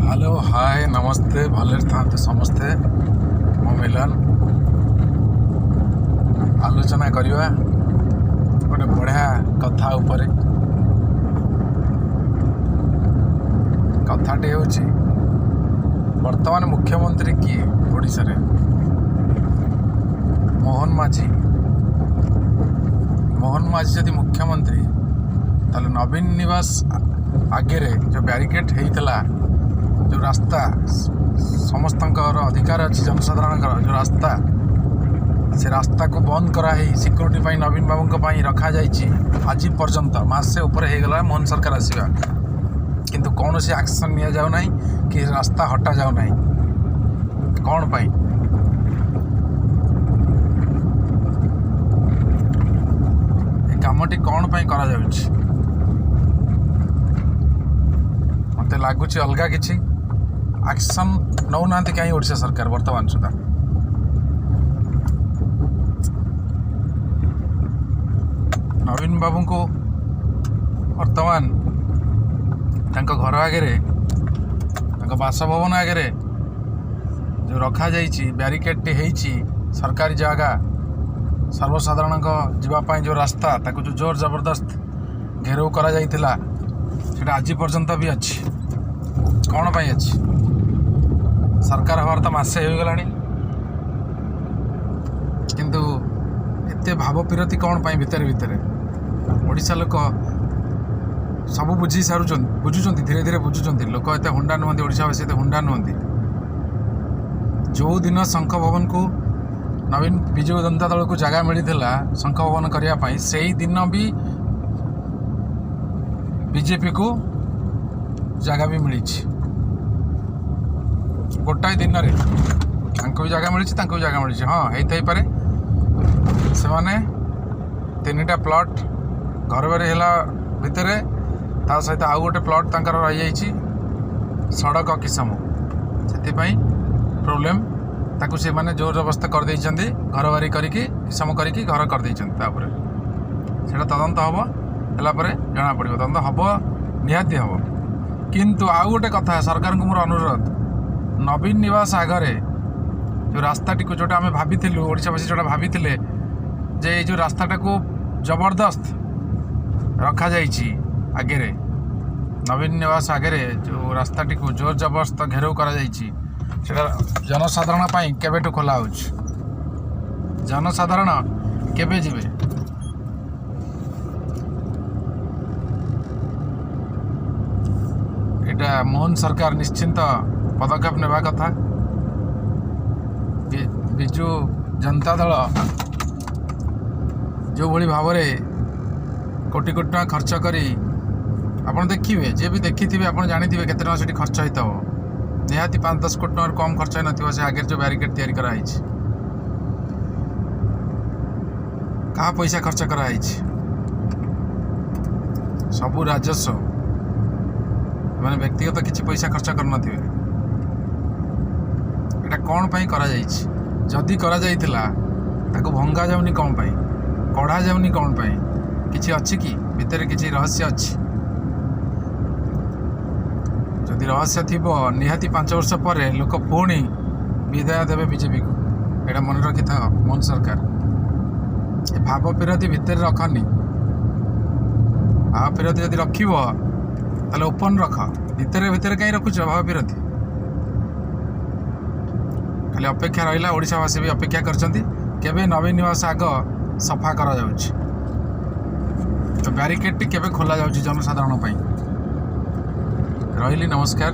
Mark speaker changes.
Speaker 1: Hello hi नमस्ते भले था समस्ते मो मिलन आलोचना करवा गोटे बढ़िया कथा उपरे कथाटे होची वर्तमान मुख्यमंत्री किए ओडिशा रे मोहन माझी जदि मुख्यमंत्री ताले नवीन निवास आगे रे जो बैरिकेड होता जो रास्ता समस्त अधिकार अच्छी जनसाधारण जो रास्ता से रास्ता को बंद कराई सिक्योरिटी पाई नवीन बाबू रखा जाइए आज पर्यंत मासे ऊपर होगला मोहन सरकार आसवा किंतु कौन सी एक्शन नि जाऊ ना कि रास्ता हटा जाऊ ना कौन पाई कामटी कौन पाई करा जाउछि मते लागुछि अलगा किछि एक्शन नौ ना कहीं ओडिशा सरकार वर्तमान सुधा नवीन बाबू को वर्तमान घर आगे बासभवन आगे जो रखा जाइए बैरिकेड टी होती सरकारी जगह सर्वसाधारण जीवाई जो रास्ता ताको जो जोर जबरदस्त घेराव करा जाइथिला सेटा आज पर्यंत भी अच्छी कौन पाई अच्छी सरकार हमार तो मासे हो गलानी किंतु एते भावपीरति कौन पाई भितर भितर ओडिशा लोक सब बुझी सारुचन बुझुचंती धीरे धीरे बुझुचंती लोक एते हुंडा नुहंती ओडिशावासी एते हुंडा नुहंती जो दिन शंख भवन को नवीन विजय जनता दल को जगह मिलता शंख भवन करने से ही दिन भी बीजेपी को जगह भी मिली गोटाए दिन रे भी जगह मिली भी जगह मिली हाँ होता पारे से माने 3टा प्लॉट घर बारी है भितर ता सहित आउ गोटे प्लॉट तंकर रही सड़क किसम से प्रोब्लेम ताकू से माने जोर जबरदस्त कर देइचंदी घर बारी करिकी किसम करिकी घर कर देइचंदी तापर सेटा तदंत हबो हला परे जना पड़िबो तदंत हबो निहाती हबो किंतु आउ गोटे कथा सरकार को मोर अनुरोध नवीन निवास आगरे जो रास्ताटी को जोटा आम भाभी ओडिशावासी जोटा भाभी जे जो रास्ताटा को जबरदस्त रखा जाइए आगे नवीन निवास आगे जो रास्ताटी को जोर जबरदस्त घेराव करा जाइए सेटा जनसाधारण पाई केबेठु खोला होउछ जनसाधारण केबे जिवे एटा मोहन सरकार निश्चिंत पदक्षेप नेबा कथा बिजु जनता दल जो भली भाव कोटी कोटी टका खर्च करी आपन देखिए जे भी देखी आपन जानी थे केते टका सेठी खर्च होता निहाती 5-10 कोटी टका कम खर्च न से आगे जो बैरिकेड तैयारी कराई क्या पैसा खर्च कराई सबू राजस्व मैंने व्यक्तिगत किसी पैसा खर्च करनथिबे एटा कौन पाई करा जाइछि जदि करा जाइथिला ताको भंगा जाउनी कौन पाई कढ़ा जाउनी कौन पाई किछि अछि कि भितर किछि रहस्य अछि जदि रहस्य थिबो निहाती 5 वर्ष पर लोक पुणी विदाय देवे बीजेपी को एटा मन रखि था मोहन सरकार ए भावपीरति भितर रखनी भावपीरति जदि रखिबो ताले ओपन रख भितर भितर कहीं रखुच भावपीरति खाली अपेक्षा रहा ओडिशावासी भी अपेक्षा करछंती केबे नवीन निवास आग सफा करा जाउछि तो बैरिकेड टी केबे खोला जाउछि जनसाधारण पाई रहिली नमस्कार।